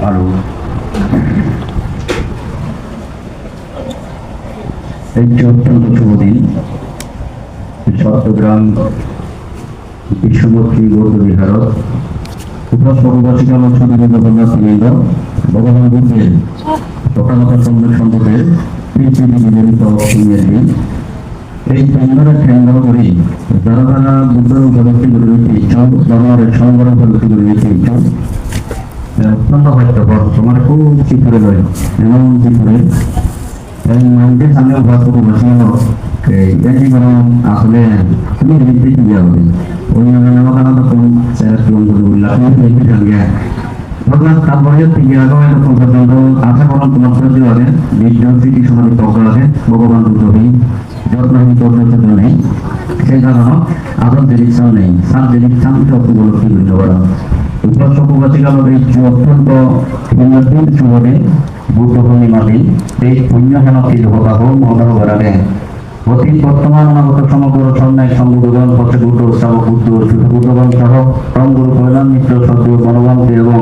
আরো একটি অত্যন্ত শুভ দিন। চট্টগ্রাম বিশ্বমূর্তি বৌদ্ধ বিহারত উপবাসিক ভগবান বুদ্ধের সকালতা সম্পদের নিবেদিত দিন। এই কেন্দ্রে কেন্দ্র করে যারা যারা বুদ্ধের উপলব্ধি করে নিতে ইচ্ছুক, ধর্মের সংগ্রহ উপলব্ধি করে নিতে ইচ্ছুক, অত্যন্ত হয়তোপর তোমার খুব চিত্রে রয়ে এমন চিত্রে মন্দির সামনে উপবাসী আসলে তুমি নির্দিষ্ট দেওয়া হবে ওই নামকানা কোন তারপরে পর্যন্ত আশা করলাম তোমার সহ্য আছে স্মৃতি সমাধি তর্ক আছে ভগবান বুদ্ধহীন যত্নহীন পর্যন্ত নেই। সেই কারণ আদর ডিরেকশন নেই, সাব ডিরেকশন উপলব্ধি করতে পারা উপবাসিকাল এই অত্যন্ত উন্নতির শুভে বুদ্ধ পূর্ণিমা দিন এই পুণ্যহেনতি দেবতা হোম মহদাহ বেড়াবে অতীত বর্তমান অনাগত সমগ্র সন্ন্যায় সম্বুদ্ধগণ পথে বুদ্ধ শ্রাবক বুদ্ধ শুধু বুদ্ধগণ সহ রঙ্গুরু কল্যাণ মিত্র সদ্য গণবান্তি এবং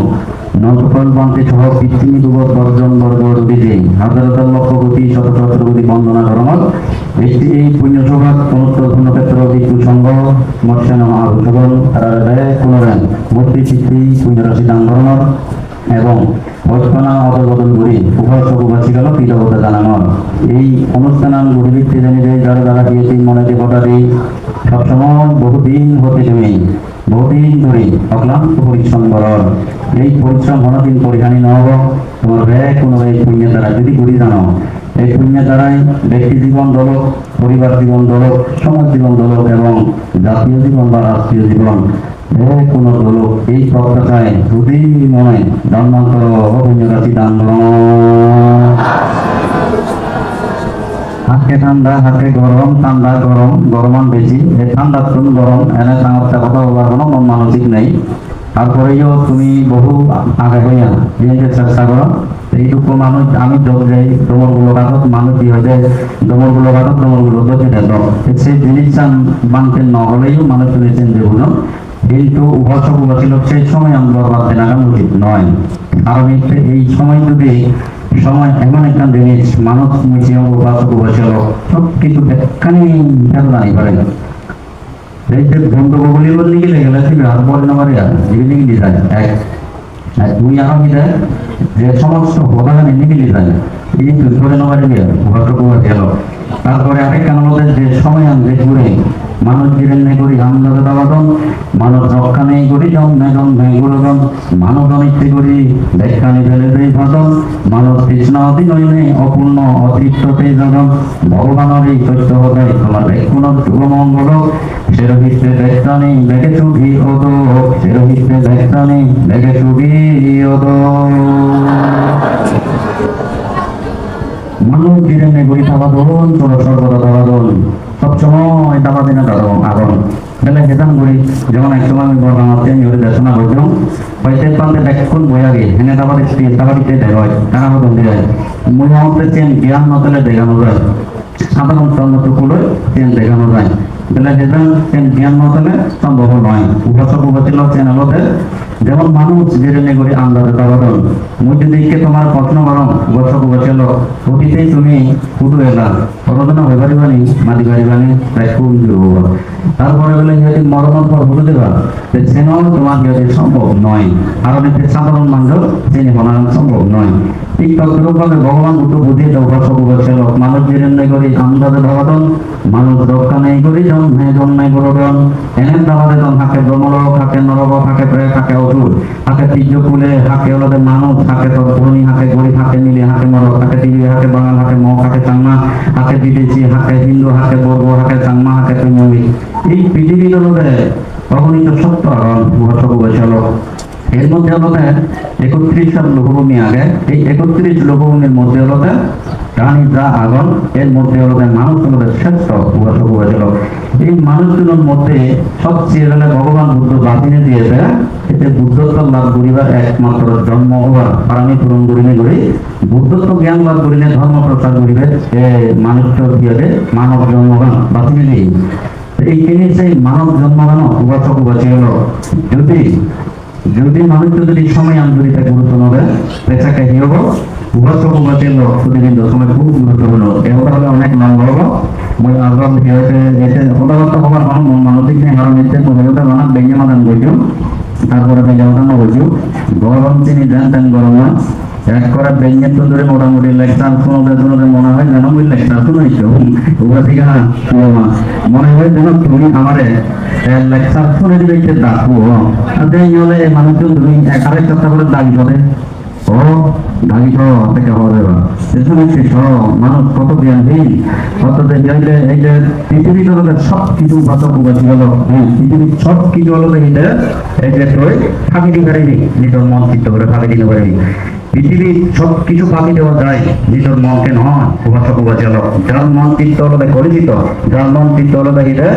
নৌকল বান্তি সহ পৃথিবী দুবত বর্জন বর্গ রুদিতে হাজার হাজার লক্ষ কোটি শত সহস্র কোটি বন্দনা করমত একটি এই পুণ্য সৌভাগ অনুত্তর পুণ্যক্ষেত্র বিক্ষু সংঘ মৎস্যান মহাভূষণ তারা পুনরায় মূর্তি চিত্রী পুণ্যরাশি দান ধরনের এবং বর্তমানা অদলবদল করি উভয় সবুবাসীকাল কৃতজ্ঞতা জানানোর এই অনুষ্ঠান গরিবীতে জানিয়ে যারা যারা দিয়েছি মনে দেবতা দিই সবসময় বহুদিন হতে তুমি বহুদিন ধরে অক্লান্ত পরিশ্রম করার এই পরিশ্রম কোনোদিন পরিহানি নহব তোমার ব্যয় কোনো এই পুণ্যের দ্বারা যদি করি জানো এই পুণ্যের দ্বারাই ব্যক্তি জীবন দলক পরিবার জীবন দলক সমাজ জীবন দলক এবং জাতীয় জীবন বা রাষ্ট্রীয় জীবন কোন দলক এই প্রত্যাশায় যদি মনে জন্মান্তর অভিজ্ঞতা দান হাতে ঠান্ডা হাতে গরম ঠান্ডা গরম গরমান বেশি এই ঠান্ডা তুমি গরম এনে সাংস্থা কথা বলার কোনো মন মানসিক নেই। তারপরেও তুমি বহু আগে হইয়া নিজেকে চেষ্টা করো এইটুকু মানুষ আমি যোগ যাই দমরগুলো কাঠত মানুষ কি হয়ে যায় দমরগুলো কাঠত দমরগুলো দোষে দেয় সেই জিনিসটা মানতে ন হলেও মানুষ শুনেছেন যে বুঝো কিন্তু উপাসক উপাসিল সেই সময় আমরা বরবাদ দেওয়া উচিত নয়। কারণ এই সময় যদি সময় এমন একটা জিনিস মানুষ মুছে উপাসক উপাসিল সব কিছু একখানি খেলা নাই পারে এই যে গন্ডগোল বললে গেলে গেলে আর বলে না পারে এগুলি কি যায় এক দুই আরো কি যায় যে সমস্ত ভোগাগান নিগিলি যায় এই যে করে না পারে উপাসক উপাসিল তারপরে আরেকটা আমাদের যে সময় আনবে ঘুরে মানুষ জীবন নেই করি আমদাদা দাবাদন মানুষ রক্ষা নেই করি জন্ম গুরুগণ মানব অনিত্যে করি ব্যাখ্যানি ফেলে দেই ভাদন মানুষ কৃষ্ণ অতি নইনে অপূর্ণ অতৃপ্ততে জগন ভগবানের এই সত্য হতাই তোমার ব্যাকুণ শুভমঙ্গল সেরহিতে ব্যাখ্যা নেই ব্যাগে ছুটি অদ সেরহিতে ব্যাখ্যা নেই ব্যাগে ছুটি অদ মানুষ জীবনে গড়ি দাবাদন সর্বদা দাবাদন সবসময় দাবা দিনে দাঁড়াবো আগুন বেলা খেতাম করি যেমন একসময় আমি বড় আমার চেঞ্জ করে দেশনা করছিলাম হয়তো পান্তে দেখুন বইয়া গিয়ে হেনে দাবা দিচ্ছি দাবা দিতে দেয় হয় টাকা মতন দিয়ে মই আমাদের চেন জ্ঞান নতলে দেখানো যায় সাধারণ চন্দ্রটুকুলো চেন দেখানো যায় বেলা খেতাম চেন জ্ঞান নতলে সম্ভব নয় উপাসক উপাসিল চেন হলতে যেমন মানুষ জেনে করে আন্দাজে দাবাদন মুই যদি তোমার প্রশ্ন করো উপাসক উপাসিল অতীতেই তুমি ফুটু এলা কতদিন হয়ে পারিবানি মাটি পারিবানি তাই খুব তারপরে বলে যদি মরণের পর ফুটু দেবা চেনও তোমার যদি সম্ভব নয় কারণ এতে সাধারণ মানুষ চেনে বানানো সম্ভব নয়। ঠিক তদ্রূপভাবে ভগবান বুদ্ধ বুঝিয়ে উপাসক উপাসিল মানুষ জেনে করে আন্দাজে দাবাদন মানুষ রক্ষা নেই করি জন্মাই করগণ এনে দাবাদে হাকে ব্রহ্মলোক হাকে নরক হাকে প্রেত হাকে অসুর হাকে তীর্য কুলে হাকে ওলাদের মানুষ হাকে তর্পণী হাকে গরিব হাকে মিলে হাকে মরক হাকে টিভি হাকে বাঙাল হাকে মগ হাকে চাংমা হাকে বিদেশি হাকে হিন্দু হাকে বর্গ হাকে চাংমা হাকে তুমি এই পৃথিবীর হলে অগণিত সত্য আগন উপাসক উপাসিল এর মধ্যে হলতে 31 লোকভূমি আগে এই 31 লোকভূমির মধ্যে হলতে প্রাণীরা আগন এর মধ্যে হলতে মানুষ হলতে শ্রেষ্ঠ উপাসক উপাসিল এই মানুষগুলোর মধ্যে সবচেয়ে হলে ভগবান বুদ্ধ বাতিনে দিয়েছে এতে বুদ্ধত্ব লাভ করিবার একমাত্র জন্ম হওয়ার পারামি পূরণ করিলে করে বুদ্ধত্ব জ্ঞান লাভ করিলে ধর্ম প্রচার করিবে মানুষের দিয়ে মানব জন্মগান বাতিনে দিই এই জিনিস এই মানব জন্মগান উপাসক উপাসিল যদি যদি মানুষ যদি সময় আন্তরিকতা গুরুত্ব নবে পেশাকে হিয়ব উপাসক উপাসের প্রতিদিন সময় খুব গুরুত্বপূর্ণ এটা হলে অনেক নাম বলব মই আগল হিয়তে এতে পদার্থ হবার মানসিক নেই কারণ এতে পদার্থ বানা বেঞ্জে মাদান করছো তারপরে বেঞ্জে মাদান করছো গরম চিনি দেন তেন গরম এক করে বেঞ্জে তো ধরে মোটামুটি লেকচার শুনোতে মনে হয় যেন ওই লেকচার শুনেছো উপাসিক মনে হয় যেন তুমি আমারে লেকচার শুনে দিলে ডাকবো হলে মানুষ তুমি আরেক কথা করে দাবি করে ও দাবি থেকে হবে এখানে মানুষ কত জ্ঞানহীন কত দেখলে এই যে পৃথিবীর জগতের সব কিছু ভাষা প্রবাসী হলো পৃথিবীর সব কিছু হলো দেখে এই যে ফাঁকি দিতে পারিনি নিজের মন চিত্ত করে ফাঁকি দিতে পারিনি পৃথিবীর সব কিছু ফাঁকি দেওয়া যায় নিজের মনকে নয় উপাসক উপাসী হলো যার মন চিত্ত হলো পরিচিত যার মন চিত্ত হলো দেখে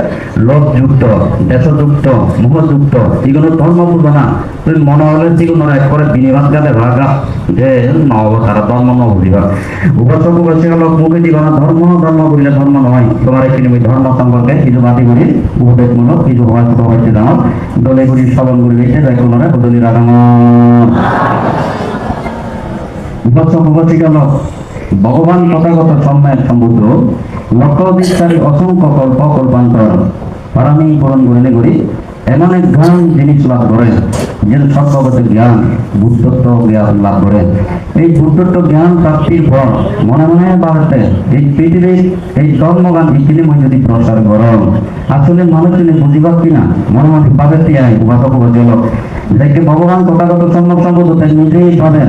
লোভযুক্ত দেশযুক্ত মোহযুক্ত এগুলো ধর্ম বুঝবো না তুমি মনে হলে যেগুলো এক করে বিনিবাদ গাতে ভাগা যে নব তারা ধর্ম ন বুঝিবা উপাসক উপাসী হলো মুখে দিবা না ধর্ম ধর্ম বললে ধর্ম নয় তোমার এখানে ওই ধর্ম সম্পর্কে কিছু বাতিগুলি উপদেশমূলক কিছু হয়তো হয়েছে জানো দলেগুলি শ্রবণ করে দিয়েছে যাই কোনো দলি রাগানো উপাসক উপাসী গেল ভগবান তথাগত সম্যক সমুদ্র লক্ষ বিস্তারী অসংখ্য কল্প কল্পান্তর পারামি পূরণ করিলে করি এমন এক জ্ঞান জিনিস লাভ করেন যে সর্বগত জ্ঞান বুদ্ধত্ব জ্ঞান লাভ করেন এই বুদ্ধত্ব জ্ঞান প্রাপ্তির পর মনে মনে বাড়তে এই পৃথিবীর এই ধর্মগান ইতিনি যদি প্রসার করেন আসলে মানুষ তিনি বুঝিবার কিনা মনে মনে পাবে উপাসক উপাসী হল দেখে ভগবান তথাগত সম্যক সম্পদ নিজেই পাবেন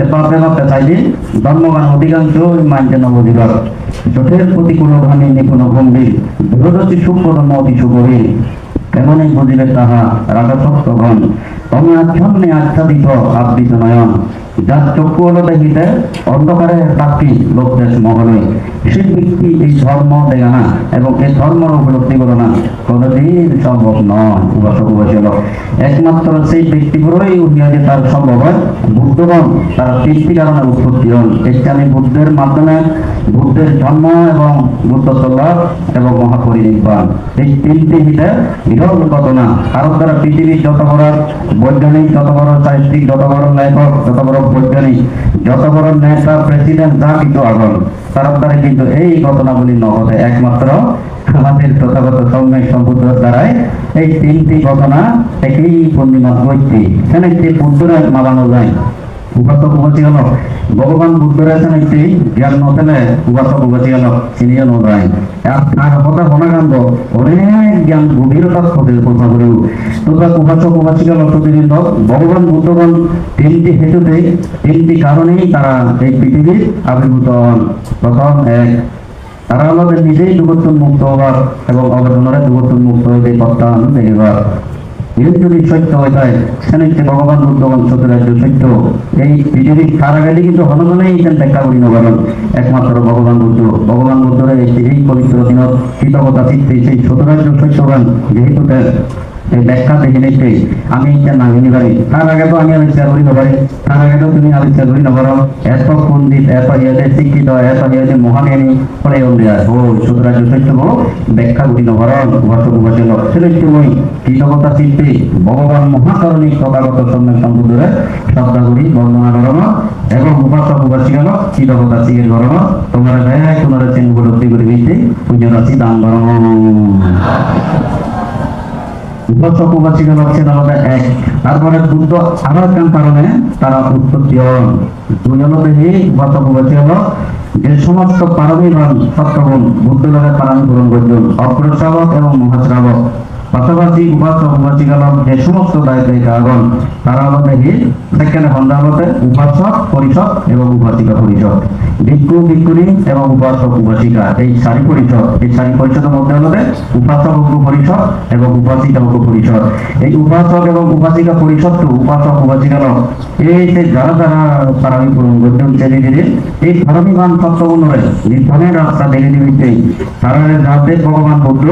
ভাবতে ভাবতে চাইলে ধর্মগান অধিকাংশ মানতে ন বুঝিবার যথের প্রতিকূল ঘানি নিপুণ গম্ভীর দূরদর্শী সূক্ষ্ম ধর্ম অতি সুগভীর এমনই বুঝিবে তাহা রাগাসক্তগণ তবে আচ্ছন্নে আচ্ছাদিত আবৃত নয়ন যার চক্ষু হলো দেখিতে অন্ধকারে সাক্ষী লোক দেশ মহলে সেই ব্যক্তি এই ধর্ম দেখে না এবং এই ধর্মের উপলব্ধি করে না কোনদিন সম্ভব নয় উপাসক উপাসী হল একমাত্র সেই ব্যক্তিগুলোই উঠিয়াছে তার সম্ভব হয় বুদ্ধগণ তারা তিনটি কারণে উৎপত্তি হন একটি আমি বুদ্ধের মাধ্যমে বুদ্ধের জন্ম এবং বুদ্ধত্ব লাভ এবং মহাপরিনির্বাণ এই তিনটি হিতে বিরল ঘটনা কারণ তারা পৃথিবীর যত বড় বৈজ্ঞানিক যত বড় সাহিত্যিক যত বড় লেখক যত বড় বৈজ্ঞানিক যত বড় নেতা প্রেসিডেন্ট যা কিছু আগল তার দ্বারা কিন্তু এই ঘটনাগুলি নঘটে একমাত্র আমাদের তথাগত সম্যক সম্বুদ্ধের দ্বারাই এই তিনটি ঘটনা একই পূর্ণিমা বৈতি এখানে একটি বুদ্ধরা মালানো যায় উপাসক উপাসী হল ভগবান বুদ্ধের একটি জ্ঞান নথেলে উপাসক উপাসী হল চিনিয়ে নয় আর কথা ঘনাকাণ্ড অনেক জ্ঞান গভীরতার কথা করেও তোমরা উপাসক উপাসী হল প্রতিদিন ভগবান বুদ্ধগণ তিনটি হেতুতে তিনটি কারণেই তারা এই পৃথিবীর আবির্ভূত হন প্রথম এক তারা আমাদের নিজেই যুগোত্তর মুক্ত হবার এবং অবদানের যুগোত্তর মুক্ত হইতে প্রত্যাহার দেবার এই যদি সত্য হয়ে যায় সেখানে ভগবান বুদ্ধগণ সত্যরাজ্য সত্য এই পৃথিবীর সারা গেলে কিন্তু হনগণেই এখানে দেখা করি নগরণ একমাত্র ভগবান বুদ্ধরা এই পবিত্র দিন কৃতজ্ঞতা চিত্তে সেই সত্যরাজ্য সত্যগান যেহেতু এই ব্যাখ্যা দেখে নিচ্ছে আমি এটা নামিনি পারি তার আগে তো আমি আবিষ্কার করি পারি তার আগে তো তুমি আবিষ্কার করি নগর এত পণ্ডিত এত ইয়েতে শিক্ষিত এত ইয়েতে মহাজ্ঞানী ফলে ও সত্যরাজ্য সত্য ব্যাখ্যা করি নগর উপাসক উপাসী সেটা মই কৃতজ্ঞতা চিত্তে ভগবান মহাকারণিক তথাগত সম্যক সম্বুদ্ধরে শ্রদ্ধা করি বর্ণনা করণ এবং উপাসক উপাসী হল কৃতজ্ঞতা চিকের করণ তোমরা ব্যয় তোমরা চেন উপলব্ধি করে দিতে পুজো রাশি দান করণ উপাসক উপাসী হচ্ছে আমাদের এক তারপরে বুদ্ধ আরো একজন কারণে তারা উৎপত্তি হন দুই হল দেখি উপাসক উপাসী হল যে সমস্ত পারমী হন সত্যগুণ বুদ্ধ লোকের পারমী পূরণ করছেন অগ্রশ্রাবক এবং মহাশ্রাবক পাশাপাশি উপাসক উপাসিকা যে সমস্ত দায়িত্ব আগন তারা হলো দেখি সেখানে খন্ডা হতে উপাসক পরিষদ এবং উপাসিকা পরিষদ ভিক্ষু ভিক্ষুণী এবং উপাসক উপাসিকা এই চারি পরিষদ পরিষদের মধ্যে হলো উপাসক পরিষদ এবং উপাসিকা পরিষদ এই উপাসক এবং উপাসিকা পরিষদকে উপাসক উপাসিকা এই যে যারা যারা পারামি পূরণ করছেন ধীরে ধীরে এই ধর্মীবান সত্যগুণরে নির্ধনের রাস্তা দেখে দিতে তারা যাতে ভগবান বুদ্ধ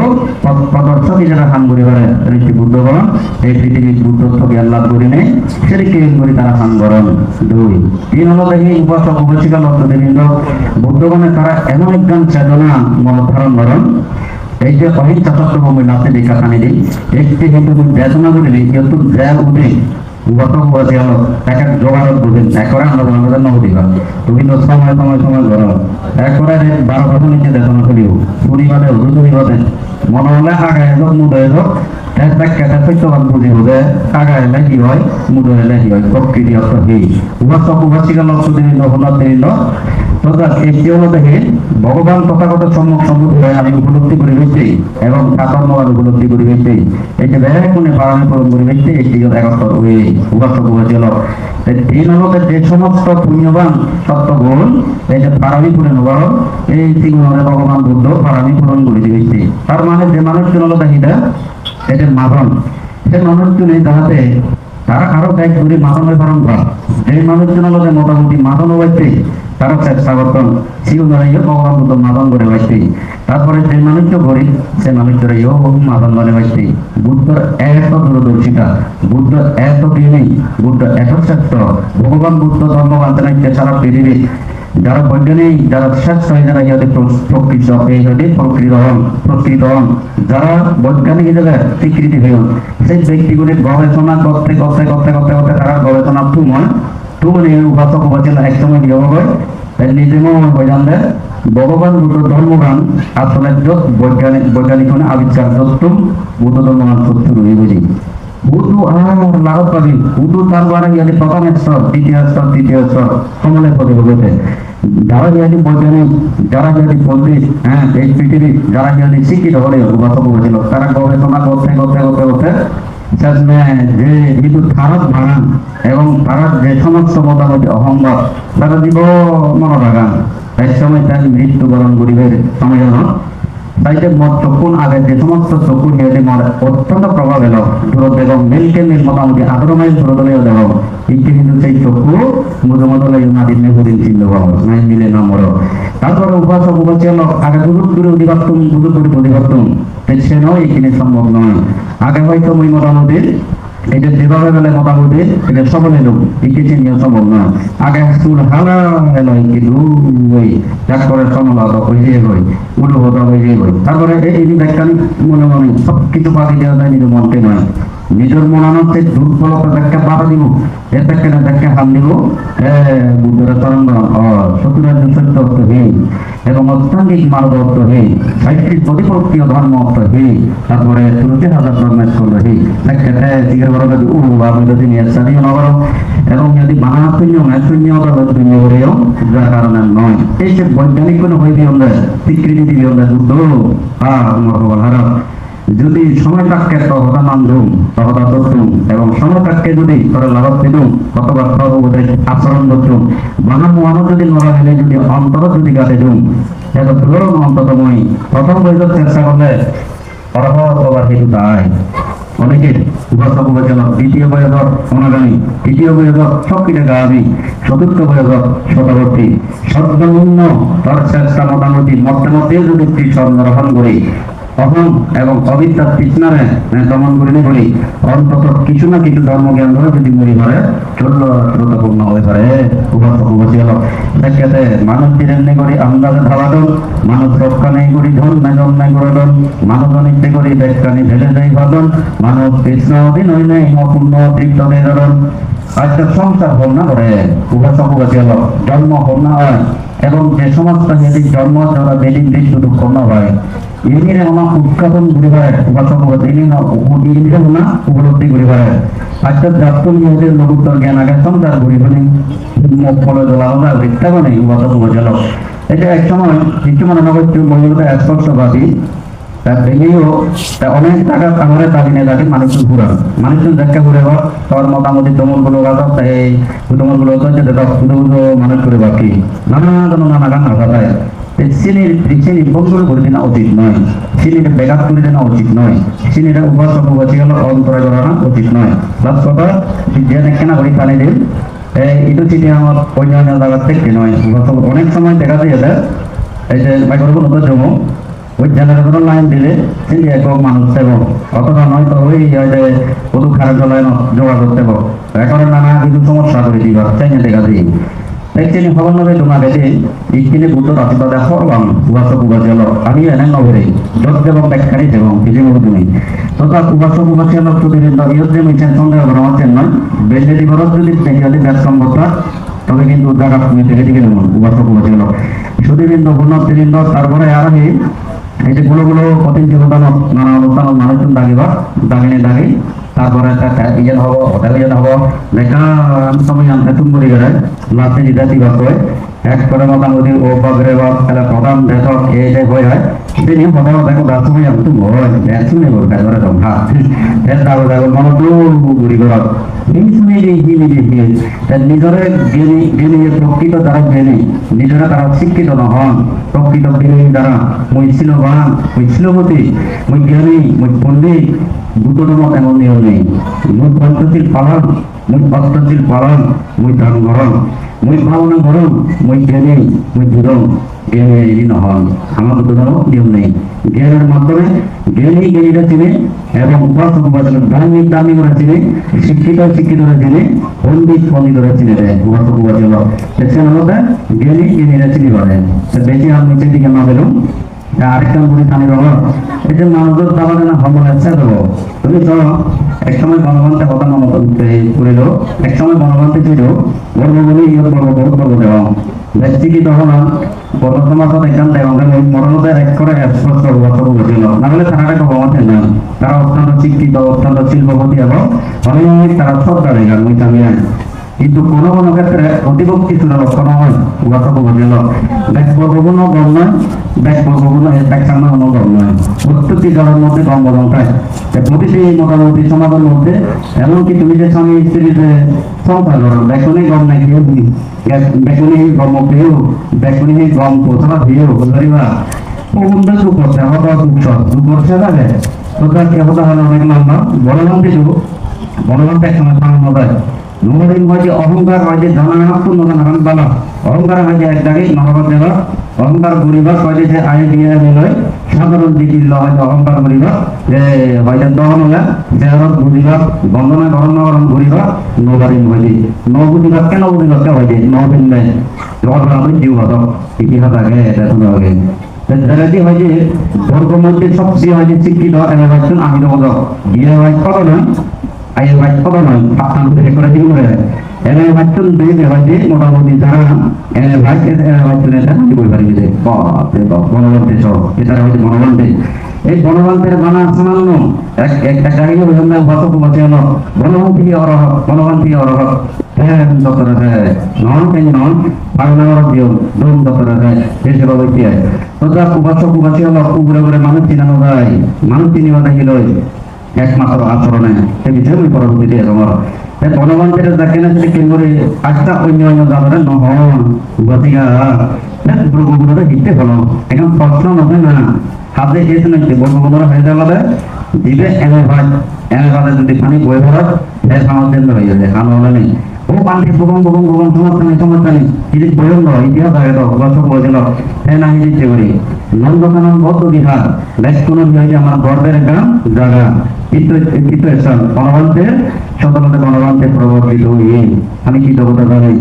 প্রদর্শক হিসেবে হান করে বেড়ে ঋষি বুদ্ধগণ এই পৃথিবীর বুদ্ধত্ব জ্ঞান লাভ করে নেই সেটিকে করে তারা হান করেন দুই তিন হলো দেখি উপাসক উপাসিকা লক্ষ্যবৃন্দ বুদ্ধগণের তারা এমন এক জ্ঞান চেতনা মনোধারণ করেন এই যে অহিংসা সত্যভূমি নাচে দেখা খানি দিই একটি হিন্দু বেদনা করে দিই কিন্তু জ্ঞান উঠে গত বছর হলো একটা জোগাড় বুঝেন একরে আমরা বাংলাদেশ নবদিবা তুমি তো সময় সময় সময় করো একরে 12 বছর নিচে দেখো না করিও চুরি বাদে হুজুরি বাদে মনে হলে আগায় এলো মুদ এলো একটা কেটে সত্যবান বুঝি বুঝে আগায় এলে কি হয় মুদ এলে কি হয় প্রকৃতি অর্থ হেই উপাসিকা লক্ষ্য দিন হলার দিন তথাৎ একটি হলো দেখে ভগবান তথাগত সম্মুখ সম্মুখ হয়ে আমি উপলব্ধি করে গেছি এবং ঠাকুর উপলব্ধি করে গেছি এই যে ব্যাগ কোনে পালন করে গেছি একটি একত্র ওই উপাসক হয়েছিল তিন হলো যে সমস্ত পুণ্যবান সত্য গুণ এই যে পারামি পূরণ হওয়ার এই তিনজনের ভগবান বুদ্ধ পারামি পূরণ করে দিয়েছি তার মানে যে মানুষজন হলো দেখিটা এটা মাধন সে মানুষজনে তাহাতে তারা আরো ব্যাগ ঘুরে মাধনের পালন করা যে মানুষজন হলো যে মোটামুটি মাধন হয়েছে তারা চেষ্টা করতেন শিবনারাইও ভগবান বুদ্ধ মাদন করে বাঁচতে তারপরে যে মানুষও গরিব সে মানুষরাইও মাদন বনে বাঁচতে বুদ্ধর এত দূরদর্শিতা বুদ্ধ এত জ্ঞানী বুদ্ধ এত শ্রেষ্ঠ ভগবান বুদ্ধ ধর্ম মানতে নাইতে সারা পৃথিবী যারা বৈজ্ঞানিক যারা শ্রেষ্ঠ যারা ইহাদের প্রকৃত এই হতে প্রকৃত যারা বৈজ্ঞানিক হিসেবে স্বীকৃতি হইল সেই ব্যক্তিগুলির গবেষণা করতে করতে করতে করতে করতে তারা গবেষণা তুমনে উপাসক উপাসিল একসময় কি হবে নিজে মনে জানলে ভগবান বুদ্ধ ধর্মগান আসলে বৈজ্ঞানিক আবিষ্কার যতুম বুদ্ধ ধর্মগান সত্য রয়ে বুঝি বুদ্ধ আর লাভ পাবি বুদ্ধ তার দ্বারা ইয়াদি প্রথম স্তর দ্বিতীয় স্তর তৃতীয় স্তর সমলে পদে হতে যারা ইয়াদি বৈজ্ঞানিক যারা ইয়াদি পন্ডিত হ্যাঁ এই পৃথিবী যারা ইয়াদি শিক্ষিত হলে উপাসক হয়েছিল তারা গবেষণা করতে করতে করতে করতে যে কিন্তু ভারত ভাঙান এবং ভারত যে সমস্ত মোটামুটি অহংকার তারা দিব মনে রাখান এক সময় তার মৃত্যুবরণ গরিবের সময় তাইতে চক্ষুন আগে যে সমস্ত চক্ষু নিয়ে অত্যন্ত প্রভাব এলো দূরত এবং মিলকে মিল মোটামুটি 18 মাইল দূরতলেও দেওয়া কিন্তু সেই চক্ষু মুজমতলে নাদিন মেহুদিন চিহ্ন নাই মিলে না মর তারপরে উপাসক উপাসী হলো আগে দূরে অধিবার্তুম দূরে অধিবার্তুম সে নয় এখানে সম্ভব নয় আগে হয়তো মই মোটামুটি এটা যেভাবে গেলে মোটামুটি এটা সবল এলো একে নিয়ে সম্ভব নয় আগে চুল হালা এলো কিন্তু ওই তারপরে সমলতা হয়ে হই উলুহতা হয়ে হই তারপরে এই ব্যাখ্যানিক মনে মনে সব কিছু বাকি দেওয়া যায় নিজের মনকে নয় নিজের মনানতে দুর্বলতা ব্যাখ্যা বাধা দিব এর ব্যাখ্যা হাম দিব বুদ্ধের তরঙ্গ শত্রুরাজ্য সত্য অর্থ হেই এবং অত্যাঙ্গিক মার্গ অর্থ হেই সাহিত্যিক প্রতিপক্ষীয় ধর্ম অর্থ হেই তারপরে 30,000 ধর্মের করলো হেই ব্যাখ্যাতে জিজ্ঞেস করা যদি আমি যদি নিয়ে স্থানীয় নগর এবং যদি বাংলা শূন্য শূন্য শূন্য করেও যার কারণে নয় এই যে বৈজ্ঞানিক কোনো হয়ে দিয়ে আমরা স্বীকৃতি দিবি আমরা যুদ্ধ হারা যদি সময়টাকে তহতা মানধুম তহতা দর্তুম এবং সময়টাকে যদি তোরা লাভ দিলুম অথবা আচরণ করতুম বাংলা মহানো যদি নড়া হলে যদি অন্তর যদি গাতে দুম এত ধরুন অন্ততময় প্রথম বইতে চেষ্টা করলে অরহবার হেতু তাই অনেকে উপাসক বলেছিল দ্বিতীয় বয়সর অনাগামী তৃতীয় বয়সর সবকিটা গাবি চতুর্থ বয়সর শতবর্তী সর্বনিম্ন তার চেষ্টা মোটামুটি মধ্যে যদি গ্রহণ করি অহম এবং অবিদ্যার তৃষ্ণারে দমন করিলে বলি অন্তত কিছু না কিছু ধর্মজ্ঞান ধরে যদি মরি পারে চলল শ্রোতপূর্ণ হয়ে পারে উপাসক উপাসী হল সেক্ষেত্রে মানুষ দিনে করি আন্দাজে ধারাদন মানুষ রক্ষা নেই করি ধন মেজন নাই করে দন মানুষ অনিত্য করি ব্যাখ্যানি ঢেলে দেয় ভাদন মানুষ কৃষ্ণ অধীন হই নেই অপূর্ণ তৃপ্ত নেই ধরন আজকে সংসার হল না করে উপাসক উপাসী হল জন্ম হল না হয় এবং যে সমস্ত যদি জন্ম যারা বেদিন দৃশ্য দুঃখ না হয় ইনিরে ওনা উৎকাপন ঘুরে বেড়ায় উপাসক ইনিরে ওনা উপলব্ধি ঘুরে বেড়ায় আজকে জাতক নিজেদের লঘুত্তর জ্ঞান আগে সংসার ঘুরে ফেলে ফলে দোলা হলো ভিত্তা মানে উপাসক বোঝাল এটা এক সময় কিছু মনে করছে মহিলাদের স্পর্শবাদী তার ভেঙেও অনেক টাকা কামড়ে দাবি নেই দাবি মানুষজন ঘুরানো মানুষজন দেখা ঘুরে তোর মোটামুটি দমনগুলো এই দমনগুলো মানুষ করে বাকি নানা গান ভাষায় চিনির বন্ধুর করে দেওয়া উচিত নয় চিনির ব্যাঘাত করে দেওয়া উচিত নয় চিনির উপাসক উপাসী হলো অন্তরে করানো উচিত নয় লাস্ট কথা যে কেনা করি পানি দিন এইটো চিনি আমার অন্যান্য জায়গার থেকে নয় অনেক সময় দেখা যায় এই যে মাইক্রোফোন হতো জমো ওই জেনারেটর লাইন দিলে চিনি একক মানুষ দেব অতটা নয় তো ওই কত খারাপ লাইন জোগাড় করতে এখন নানা কিছু সমস্যা করে দিবা চাইনে দেখা দিই Tekni hawan nabe duma bete ikini butuh rasa pada horban kuasa jalo ani enak nobere dot jabang bekkani jabang ini mau dumi toka kuasa jalo tu diri dari yodre mencen sonda berawat cenai bende di barat jadi tinggal di dasam bota তবে কিন্তু জায়গা তুমি থেকে দিকে নেব কুয়াশা জলো সুদীবৃন্দ গুণবৃন্দ তারপরে আর এই যে গুলো কঠিন জীবন নানা অনুষ্ঠান মানুষজন দাগিবা দাগি তারপরে একটা ইয়ে হবো হোটেল ইয়ে হবো দেখা সময় আনতে তুমি বলি গেলে লাস্টে যেটা দিবা কয় এক করে মোটামুটি ও বাগরে বা তাহলে প্রধান দেশক এই যে বই হয় তিনি প্রথম দেখো গাছ সময় আমি তুমি হয় দেখছি নেব তারপরে তো হ্যাঁ এর তারপরে দেখো মনে তো গুড়ি করত এই শুনে যে নিজরে জ্ঞানী প্রকৃত যারা জ্ঞানী নিজেরা তারা শিক্ষিত নহন প্রকৃত জ্ঞানী দ্বারা মই শিলবান মই শিলবতী মই জ্ঞানী মই পণ্ডিত দুটোর মত এমন নিয়ম নেই মই পঞ্চশীল পালন মই অষ্টশীল পালন মই দান গ্রহণ মই ভাবনা গ্রহণ মই জ্ঞানী মই ধীরম জ্ঞানী নহন আমার দুটোরও নিয়ম নেই জ্ঞানের মাধ্যমে জ্ঞানীরা চিনে এবং উপাসক দামি করে চিনে শিক্ষিতরা চিনে পণ্ডিতরা চিনে দেয় উপাসক সেখানে মধ্যে জ্ঞানীরা চিনি করে বেশি আর নিচের দিকে না বেরো আরেকটা বুড়ি থানি রব এই যে মানুষের দাবা না ভ্রমণ ইচ্ছা দেবো তুমি চলো এক সময় গণগণতে কথা মনে করিল এক সময় গণগণতে ছিল বলবো বলে ইয়ে বলবো বহুত বলবো দেওয়া দেখছি কি তখন বড় সমাজত এখান থেকে মরণতে এক করে স্পষ্ট বছর বুঝিল না হলে তারা ভ্রমণে না তারা অত্যন্ত শিক্ষিত অত্যন্ত শিল্পপতি এবং অনেক তারা সব গাড়ি গান ওই কামিয়ে কিন্তু কোনো কোনো ক্ষেত্রে অতিভক্তি ছিল লক্ষণ হয় উপাসক বুঝিল ব্যাকপর্বগুণ গম নয় ব্যাকপর্বগুণ ব্যাখ্যান কোনো গম নয় প্রত্যেকটি দলের মধ্যে গম বদল পায় প্রতিটি মোটামুটি সমাজের মধ্যে এমনকি তুমি যে স্বামী স্ত্রীতে সংসার করো বেগুনি গম নাই কেউ বেগুনি গম পেয়েও বেগুনি গম কোথাও দিয়েও বুঝলিবা প্রবন্ধের দুঃখ করছে আমার দুঃখ করছে তাহলে তোদের কে হতে হলো অনেক লম্বা বলবান এক সময় সামান্য দেয় নবদিন হয় যে অহংকার হয় যে জানাশূন্য নানান বালা অহংকার হয় যে এক জায়গায় নহবত দেবা অহংকার করিবা কয় যে আয় দিয়ে লয় সাধারণ দিদি হয় অহংকার করিবা যে হয়তো দহন হলে দেহরত বুঝিবা বন্দনা গরম ঘুরিবা নবারিন হয় যে ন বুঝিবা কেন বুঝিবা কে হয় যে নবিন নেই আমি জিও হতো ইতিহাস আগে এটা শুনে আগে যেটি হয় যে বর্গ মধ্যে সবচেয়ে হয় যে শিক্ষিত এনে ভাবছেন আমি তো গিয়ে হয় কত না আয়ের ভাই কত নয় পাঁচটান করে দিন করে এনে ভাবছেন দুই হয় যে মোটামুটি যারা এনে ভাই ভাবছেন এটা কি বই পারি যে গণতন্ত্রে সহ এটা হচ্ছে গণতন্ত্রে এই গণতন্ত্রের মানা সামান্য একটা গাড়ি বাসক বাঁচে হলো গণতন্ত্র থেকে অরহ হ্যাঁ দপ্তর আছে নন কেন নন পাগলার দিও দম দপ্তর আছে দেশের অবৈধ তোরা উপাসক বাঁচে হলো উপরে মানুষ চিনানো যায় মানুষ চিনিবা থাকিল একমাত্র আচরণে সে বিষয়ে ওই পরবর্তীতে তোমার গণতন্ত্রের যাকে না সেটা কেন করে আজটা অন্য জানারে নহন গতিকা গ্রহগুলোতে হিটতে হলো এখন প্রশ্ন নয় না হাতে এসে নাকি বর্গগুলোর হয়ে যাবে দিবে এনে ভাত যদি পানি বয়ে ভরত সে সামর্থ্য হয়ে যাবে কারণ হলে নেই ও পানি বগম সমস্যা নেই যদি বয়ন নয় ইতিহাস আগে তো গল্প বলেছিল সে না হিদিতে করি নন্দকানন বৌদ্ধ বিহার বেশ কোনো বিহারে আমার গর্বের একটা জায়গা কীর্তন গণতন্ত্রের সতর্কতা গণতন্ত্রে প্রবর্তিত হয়ে আমি কৃতজ্ঞতা জানাই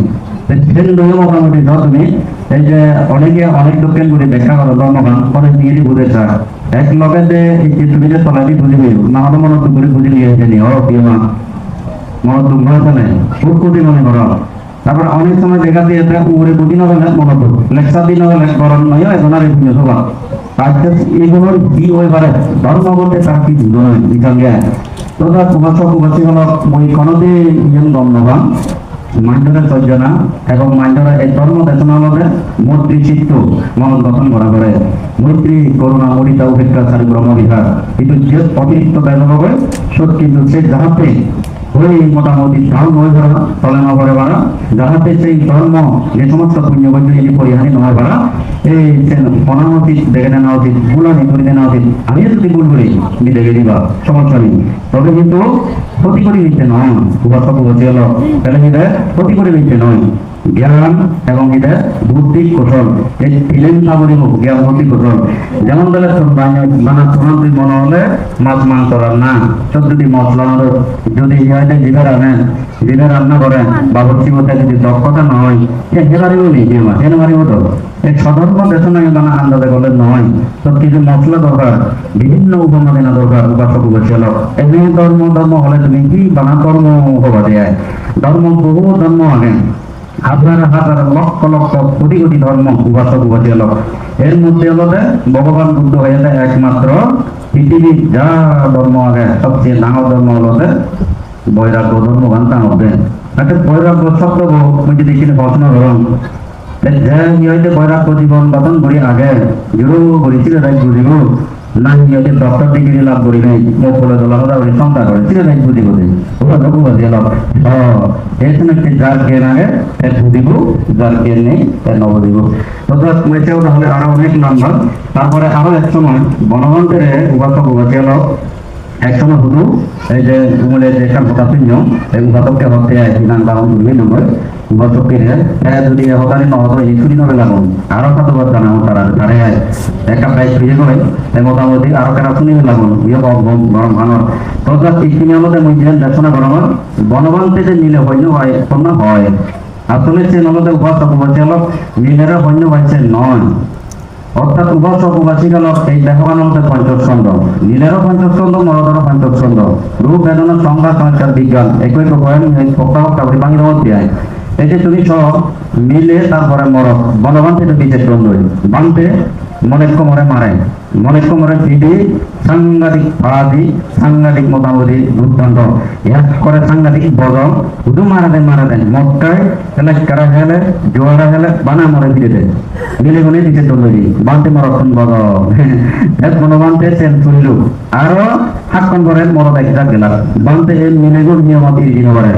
মোটামুটি তুমি এই যে অনেক দক্ষিণ গুলি ব্যাখ্যা করো ধর্মগান অনেক নিয়ে বুঝে চায় এক লগে যে তুমি যে চলাবি বুঝিবি না হলে মনে করে বুঝি নিয়ে এসেনি প্রিয় মা মনে দুঃখ হয়েছে না খুব ক্ষতি মনে করো তারপর অনেক সময় দেখা দিয়ে উপরে বুঝি না হলে মনে করো লেকচার দিন হলে গরম নয় এখন আর এই সভা এইগুলোর কি হয়ে পারে ধর্ম বলতে তার কি ইতালিয়া তোরা উপাসী হল ওই কোনদিন ইয়েন গম্যবান মান্ডরের সজ্জনা এবং মান্ডরের এই ধর্ম দেশনা মধ্যে মৈত্রী চিত্ত মন গঠন করা করে মৈত্রী করুণা মরিতা উপেক্ষা সারি ব্রহ্মবিহার কিন্তু যে অতিরিক্ত ব্যবহার হবে সত্যি কিন্তু সে যাহাতে ওই মোটামুটি ধর্ম হয়ে যাওয়া তলে না করে বাড়া যাহাতে সেই ধর্ম যে সমস্ত পুণ্য বৈদ্যুতিক পরিহানি নয় বাড়া এই অনানো উচিত দেখে নেওয়া উচিত ভুলানি করে নেওয়া উচিত আমি যদি ভুল করি তুমি দেখে দিবা সমস্যা নেই তবে কিন্তু ক্ষতি করে নিতে নয় উপাসক বলতে গেল তাহলে ক্ষতি করে নিতে নয় জ্ঞান এবং এটা বুদ্ধি কৌশল এই ফিলেন সাগরী হোক জ্ঞান বুদ্ধি কৌশল যেমন বলে মানে তোমার তুই মনে হলে মাছ মাংস রান্না সব যদি মশলা যদি ইয়ে জিভে রান্না করেন বাবরচি মধ্যে যদি দক্ষতা নয় সে হেবারিও নেই মা হেন মারিব তো এই সধর্ম দেশ নয় মানে আন্দাজে করলে নয় সব কিছু মশলা দরকার বিভিন্ন উপমাদিনা দরকার উপাসক উপাসল এমনি ধর্ম হলে তুমি কি বানা ধর্ম হবা দেয় ধর্ম বহু ধর্ম আনে হাজার হাজার লক্ষ লক্ষ কোটি কোটি ধর্ম উপাসক উপাসল এর মধ্যে হলো ভগবান বুদ্ধ হয়ে যায় একমাত্র পৃথিবীর যা ধর্ম আগে সবচেয়ে ডাঙর ধর্ম হলো বৈরাগ্য ধর্ম গানটা হবে একটা বৈরাগ্য শব্দ যদি এখানে প্রশ্ন করুন যে হইতে বৈরাগ্য জীবন গঠন করি আগে জুড়ু করেছিল তাই বুঝিব না হইতে ডক্টর ডিগ্রি লাভ করি নাই মুখ বলে তোলা কথা বলে চিন্তা করে ছিল তাই বুঝিব ওরা লোক বাজিয়ে লাভ এই সময় যার জ্ঞান আগে এর বুঝিব যার জ্ঞান নেই এর নবদিব তো মেচেও তাহলে আরো অনেক নাম্বার তারপরে আরো এক সময় বনবন্তের উপাসক উপাসিয়া লোক একসময় শুধু এই যে উমলের যে একটা কথা শুনছ এই উপাসককে হতে সিদ্ধান্ত তুমি নয় উপাসকের যদি হতারি নহত এই ছুটি নবে লাগুন আরো কত কথা না তারা তারে একটা প্রাইজ ফিরে নয় মোটামুটি আরো কেনা শুনিবে লাগুন ইয়ে গরম ভাঙর তো এইখিনি আমাদের মধ্যে দেশনা গরমত বনবন্তে যে নিলে হইন হয় কোন হয় আসলে সে আমাদের উপাসক উপাসক মিলেরা হইন হয়েছে নয় অর্থাৎ উপাসক উপাসিকালক এই দেহবানন্তের পঞ্চস্কন্ধ নীলেরও পঞ্চস্কন্ধ মরদেরও পঞ্চস্কন্ধ রূপ বেদনা সংজ্ঞা সংস্কার বিজ্ঞান একই বয়ান পক্তা বাঙির মধ্যে এই যে তুমি সব মিলে তারপরে মরক বলবান থেকে বিশেষ দ্বন্দ্ব বানতে মনেক্য মরে মারে মনেক্য মরে পিডি সাংঘাতিক ফাঁদি সাংঘাতিক মোটামুটি দুর্দান্ত এক করে সাংঘাতিক বদল শুধু মারা দেন মক্কায় হেলে কারা হেলে জোয়ারা হেলে বানা মরে দিয়ে দেয় মিলে গুনে দিতে দ্বন্দ্বী বানতে মরক্ষণ বদল এক মনোবানতে চেন চলিল আরো হাক্কন করেন মরদ একটা গেলাস বানতে এই মিলেগুর নিয়মত ইরিজিন করে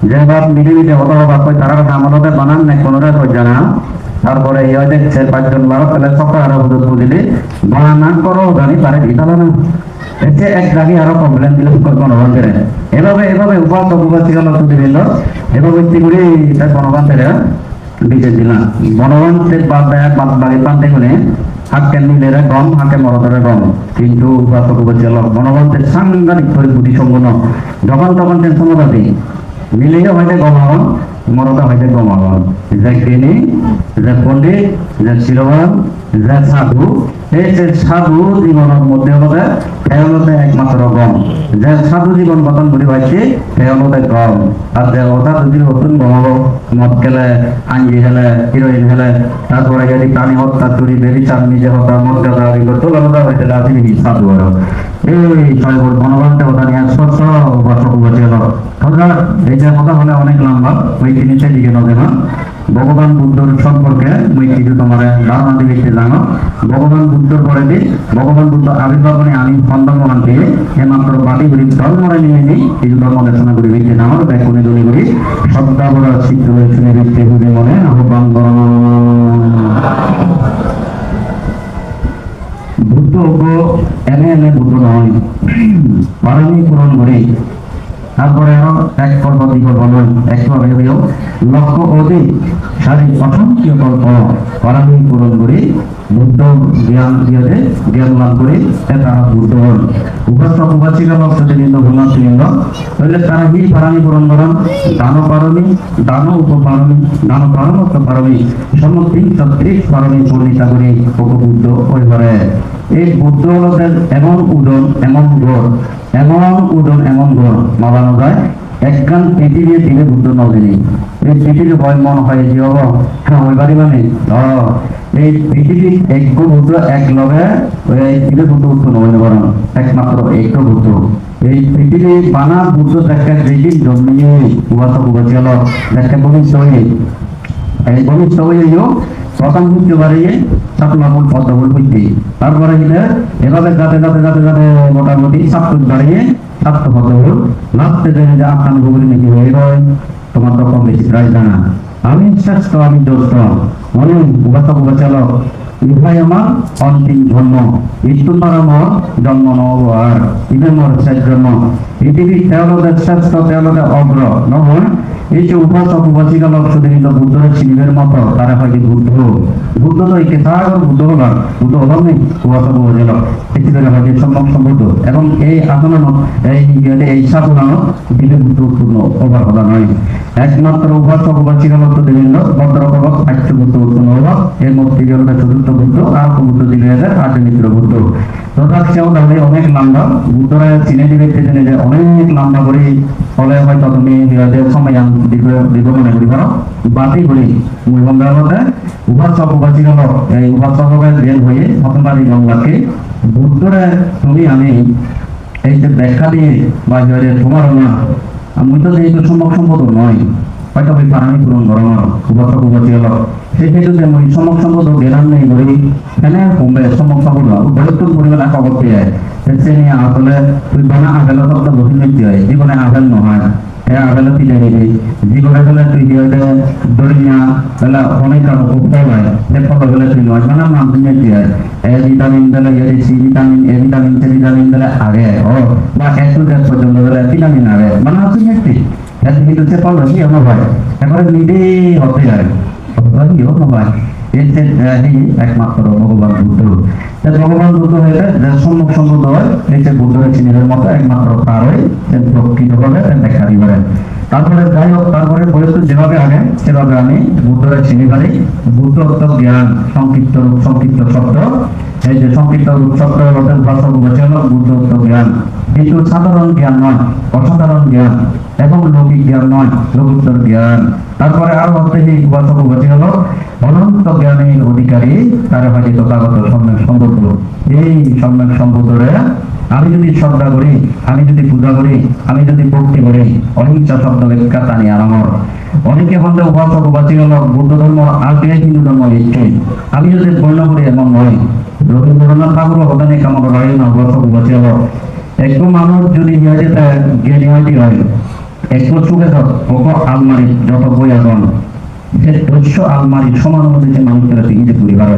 যে বাপ মিলিমিটে হত হবা কই তারা আমাদের বানান না কোনোটা কই জানা তারপরে ইয়ে দেখছে 5 জন বারো তাহলে সকাল আরো বুঝতে বুঝলি বানা করো জানি পারে দিতাল না এতে এক জায়গায় আরো কমপ্লেন দিলে গণবান করে এভাবে উপাসক উপাসিকাল তুলে দিল এভাবে করে তার গণবান্তের বিজয় দিলাম বনবান্তের বাদ বাকি পান্তে গুনে হাকে মিলেরা গম হাকে মরদরে গম কিন্তু উপাসক উপাসিকাল বনবান্তের সাংঘাতিক করে বুদ্ধি সম্পন্ন যখন তখন টেনশন মতো মিলেও হয়তো গমাগন মরদা হয়তো গমাগন যে জ্ঞানী যে পণ্ডিত যে শিরবান যে সাধু এই যে সাধু জীবনের মধ্যে হলে হলতে একমাত্র গম যে সাধু জীবন গঠন করি পাইছে হলতে গম আর যে ওটা যদি নতুন গমাব মদ খেলে আঞ্জি হেলে হিরোইন হেলে তারপরে যদি প্রাণী হত্যা চুরি বেরিচার নিজে হত্যা মদ গাদা তোলা হয়েছে রাজি সাধু আর এই ছয় বনবান্তে ওটা নিয়ে স্পর্শ উপাসক উপাসিকাল এই যে কথা হলে অনেক লম্বা ওই জিনিসের দিকে নজর ভগবান বুদ্ধর সম্পর্কে মই কিছু তোমার ধারণা দিতে জানো ভগবান বুদ্ধর পরে দি ভগবান বুদ্ধ আবির্ভাব আমি খন্ডন দিয়ে একমাত্র বাড়ি গুলি ধর্মরে নিয়ে নিই কিছু ধর্ম দেশনা করি বিদ্যে নামর ব্যাকুনি দলি করি শব্দাবরা শিক্ষা শুনে বিদ্যে হুদি মনে আহ্বান বুদ্ধ এনে বুদ্ধ নয় পারমি পূরণ করি তারপরে আরো এক কল্প দুই কল্প নয় একভাবে লক্ষ অধিক শারীরিক অসংখ্য কল্প পারামি পূরণ করি বুদ্ধ জ্ঞান দিয়ে জ্ঞান লাভ করি এটা বুদ্ধ হল উপাসক উপাসিকা লোক যদি নিন্দ ভুলন লিঙ্গ তাহলে তারা কি পারামি পূরণ করেন দান পারমি দান উপপারমি দান পারমত্ব পারমি সমষ্টি 36 পারমি পূর্ণিতা করি উপবুদ্ধ ওই ঘরে এই বুদ্ধ হলদের এমন উদন এমন গড় এমন গড় মালানো যায় একখান পৃথিবীর দিকে বুদ্ধ নদী এই পৃথিবীর ভয় মন হয় যে হব ওই বাড়ি মানে এই পৃথিবীর এক বুদ্ধ এক লগে ওই দিকে বুদ্ধ উৎপন্ন হইতে পারেন একমাত্র এক বুদ্ধ এই পৃথিবী বানা বুদ্ধ দেখা যেদিন জন্মিয়ে উপাসক উপাসিকাল দেখা ভবিষ্য হয়ে এই ভবিষ্য হয়েও প্রথম বুঝতে পারিয়ে সাতলাপুর পদ্মপুর বুঝতে তারপরে এভাবে যাতে মোটামুটি সাতটুক দাঁড়িয়ে স্বাস্থ্য পদ্মপুর লাস্টে যে আপনার গুগলি নাকি হয়ে রয় তোমার তো কম বেশি প্রায় জানা আমি শ্রেষ্ঠ আমি দোষ মনে উপাসক উপাসিকাল ইহাই আমার অন্তিম জন্ম মৃত্যু আমার জন্ম নব আর ইবে মোর শেষ জন্ম পৃথিবীর তেওঁলোদের শ্রেষ্ঠ তেওঁলোদের অগ্র নহয় এই যে উপাসক উপাসিকালক শুধু কিন্তু বুদ্ধের শিবের মতো তারা হয় কি বুদ্ধ বুদ্ধ তো এই কেথাগর বুদ্ধ হলাম বুদ্ধ হলাম নেই উপাসক উপাসিকাল পৃথিবীর হয় সম্যক সম্বুদ্ধ এবং এই আচরণ এই সাধনা দিলে বুদ্ধ পূর্ণ অভার হলা নয় একমাত্র উপাসক উপাসিকালক দেবেন্দ্র ভদ্রকবক আচ্য বুদ্ধ উৎপন্ন হল এর মধ্যে হল চতুর্থ বুদ্ধ আর বুদ্ধ দিলে আর্য মিত্র বুদ্ধ তথাৎ সেও তাহলে অনেক লম্বা বুদ্ধরা চিনে দিবে জেনে যে অনেক লম্বা করে ফলে হয়তো তুমি সময় দিব মনে করি পারো বাতি করি মুই গঙ্গার মধ্যে উপাসক উপাসিকাল এই উপাসকের জ্ঞান হয়ে প্রথমবার এই গঙ্গাকে বুদ্ধরা তুমি আমি এই যে ব্যাখ্যা দিয়ে বা তোমার না আমি তো যেহেতু সম্ভব সম্পদ নয় হয়তো ওই পারানি পূরণ করো উপাসক উপাসিকাল সেই ক্ষেত্রে ওই সম্যক সম্পদ জ্ঞান নেই বলে এখানে কমবে সম্যক সম্পদ বৃহত্তর পরিমাণে খবর পেয়ে সে নিয়ে আসলে তুই বানা আগেল শব্দ গঠন করতে হয় জীবনে আগেল নহয় আগেল পিঠে দিবি জীবনে গেলে তুই দরিয়া তাহলে অনেক ফল হয় সে ফল গেলে তুই নয় মানে মাধ্যমে কি হয় এ ভিটামিন দিলে C vitamin A vitamin C vitamin দিলে আগে ও বা একটু পর্যন্ত গেলে ভিটামিন আগে মানে হচ্ছে একটি কিন্তু সে ফল কি আমার হয় এবারে নিজেই হতে যায় একমাত্র ভগবান বুদ্ধ ভগবান বুদ্ধ হয়ে সম্মুখ সম্বুদ্ধ হয় এই যে বুদ্ধের চিনের মতো একমাত্র তারই প্রকৃত ভাবে দেখা দিবেন তারপরে যাই হোক তারপরে বলেছে যেভাবে আগে সেভাবে আমি বুদ্ধের চিনি পারি বুদ্ধ জ্ঞান সংক্ষিপ্ত রূপ সংক্ষিপ্ত শব্দ এই যে সংক্ষিপ্ত রূপ শব্দ ভাষা বলছেন বুদ্ধ জ্ঞান কিন্তু সাধারণ জ্ঞান নয় অসাধারণ জ্ঞান এবং লৌকিক জ্ঞান নয় লঘুত্তর জ্ঞান তারপরে আরো হচ্ছে এই উপাসক উপাসী হলো অনন্ত জ্ঞানের অধিকারী তারা হয় তথাগত সম্যক সম্বুদ্ধ এই সম্যক সম্বুদ্ধরে আমি যদি শ্রদ্ধা করি আমি যদি পূজা করি আমি যদি ভক্তি করি অহিংসা শব্দ ব্যাখ্যা টানি আরামর অনেকে বলতে উপাসক উপাসী হলো বুদ্ধ ধর্ম আগে হিন্দু ধর্ম এই আমি যদি বর্ণ করি এমন নয় রবীন্দ্রনাথ ঠাকুর হতানি কামড় হয় না উপাসক উপাসী হলো একদম মানুষ যদি জ্ঞানী হয় একটু চুকে আলমারি যত বই এখন সে দস্য আলমারি সমান মধ্যে যে মানুষেরা ইংরেজি পরিবার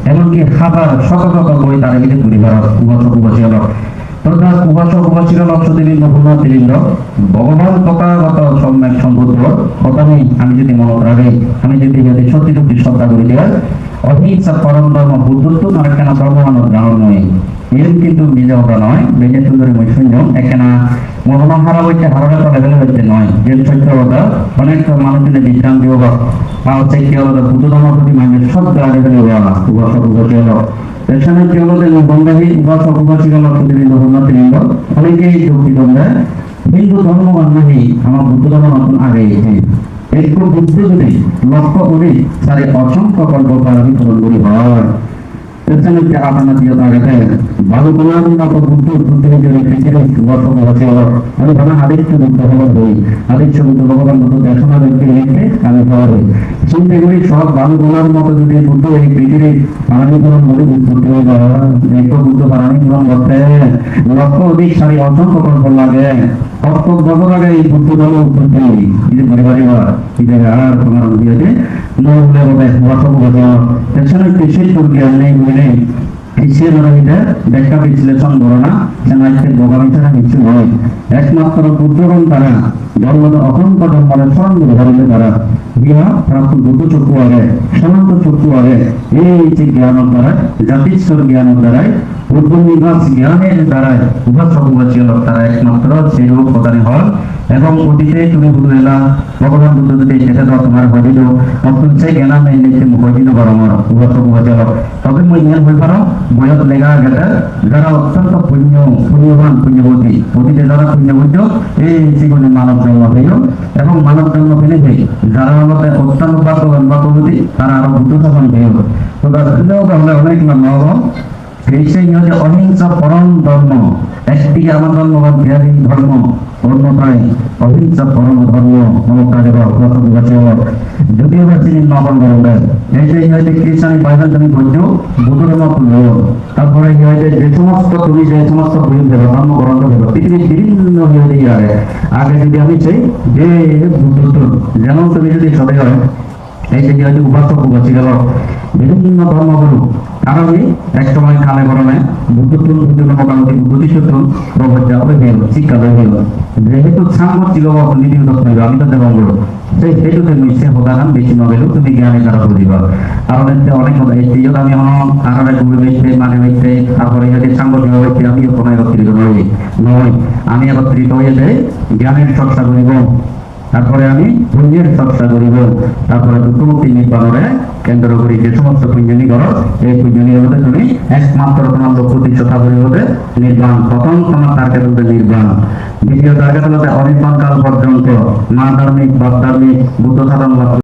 এমনকি হাজার শত শত বই তারা ইংরেজি পরিবার উপাসক উপাসী হল তথা উপাসক উপাসী হল অশ্বদেবীন্দ্র ভূমাদেবীন্দ্র ভগবান তথাগত সম্যক সম্বুদ্ধ কথা নেই আমি যদি মনে রাখি আমি যদি সত্যি সত্যি শ্রদ্ধা করি দেওয়ার অহিংসা পরম ধর্ম বুদ্ধত্ব না কেন ধর্মমানব জানো নয় এর কিন্তু নিজে ওটা নয় বেজে সুন্দরী মৈশুন্য এখানে মনোমা হারা হইতে হারাটা লেভেলে হইতে নয় যে সত্যতা অনেক মানুষ যদি বিশ্রাম দিব বা হচ্ছে কি হলো বুদ্ধ ধর্ম প্রতি মানুষের সব লেভেলে উপাসক উপাসী হলো এখানে কি হলো যে গঙ্গাহী উপাসক উপাসী হলো প্রতিনিধি উন্নতিলিঙ্গ অনেকেই যুক্তি করবে হিন্দু ধর্ম নাহি আমার বুদ্ধ ধর্ম নতুন আগে একটু বুদ্ধ যদি লক্ষ্য করি তারে অসংখ্য কল্প পালন করি হয় এখানে আপনার দিয়ে থাকে ভালো বলার মতো বুদ্ধ বুদ্ধ আমি ভালো আদিত্য বুদ্ধ হল বই আদিত্য বুদ্ধ ভগবান বুদ্ধ দেশনা ব্যক্তি লিখে আমি পাওয়া চিন্তা করি সব ভালো বলার মতো যদি বুদ্ধ এই পৃথিবীর পারানীকরণ বলে বুদ্ধ বুদ্ধ পারানীকরণ করতে লক্ষ্য অধিক সারি অসংখ্য কল্প লাগে অর্থক বছর আগে এই বুদ্ধ ধর্ম উৎপত্তি এই পরিবারে আর তোমার দিয়েছে নহলে বলে অসংখ্য বছর এছাড়া কৃষির জ্ঞান নেই বলে কৃষির ব্যাখ্যা বিশ্লেষণ করো না যেন বোকামি ছাড়া কিছু নয় একমাত্র বুদ্ধগণ তারা ধর্মত অসংখ্য ধর্মের স্মরণ ধরলে তারা বিয়া প্রাপ্ত বুদ্ধ চক্ষু আগে সনান্ত চক্ষু আগে এই যে জ্ঞানের দ্বারা জাতিস্বর জ্ঞানের দ্বারাই পূর্ব নিবাস জ্ঞানের দ্বারাই উপাসক উপাসী তারা একমাত্র সেই রূপ প্রদান হয় এবং অতীতে তুমি বুঝে এলা ভগবান বুদ্ধ যদি সেটা তোমার হয়ে দিল নতুন সেই জ্ঞান নেই নিচে হয়ে দিল বড় আমার উপাসক উপাসী তবে মই জ্ঞান হয়ে পারো বইত লেখা গেছে যারা অত্যন্ত পুণ্যবান পুণ্যবতী অতীতে যারা পুণ্যবুদ্ধ এই জীবনে মানব জন্ম হইল এবং মানব জন্ম পেলে যারা আমাদের অত্যন্ত বাক্যবান বাক্যবতী তারা আরো বুদ্ধ শাসন হইল তো তাহলে অনেক নাম সেই হচ্ছে অহিংসা পরম ধর্ম একদিকে আমার ধর্ম বা বিহারী ধর্ম অন্যথায় অহিংসা পরম ধর্ম যদিও বা তিনি নকল করবেন এই যে হয়তো খ্রিস্টানি বাইবেল তুমি বলছো বুদ্ধের মতো তারপরে যে সমস্ত তুমি যে সমস্ত বই দেবো ধর্ম গ্রন্থ দেবো পৃথিবীর বিভিন্ন আগে যদি আমি চাই যে বুদ্ধ যেমন তুমি যদি সবাই হয় এই যে হয়তো উপাসক উপাসী গেল বিভিন্ন ধর্মগুলো কারণ এক সময় কালে গরমে বুদ্ধত্ব মোটামুটি বুদ্ধিশত্ব প্রবজ্জা হয়ে গেল শিক্ষা হয়ে গেল যেহেতু সাংবাদ ছিল নীতি যত্ন আমি তো দেব বলো সেই হেতুতে মিশে হতাকান বেশি নগেলেও তুমি জ্ঞানে তারা বুঝিবা কারণ এতে অনেক কথা এই আমি আর ঘুরে বেসতে মানে বেসতে তারপরে এতে সাংবাদ হয়েছে আমি কোনো একত্রিত নয় আমি একত্রিত হয়েছে জ্ঞানের চর্চা করিব তারপরে আমি পুণ্যের চর্চা করিব তারপরে দুঃখমুক্তি নির্বাণরে কেন্দ্র করি যে সমস্ত পুণ্যনি করো এই পুণ্যনি হতে তুমি একমাত্র তোমার লক্ষ্য দৃশ্যতা হতে নির্বাণ প্রথম তোমার টার্গেট হতে নির্বাণ দ্বিতীয় টার্গেট হতে অনির্বাণ কাল পর্যন্ত মা ধার্মিক বাপ ধার্মিক বুদ্ধ সাধন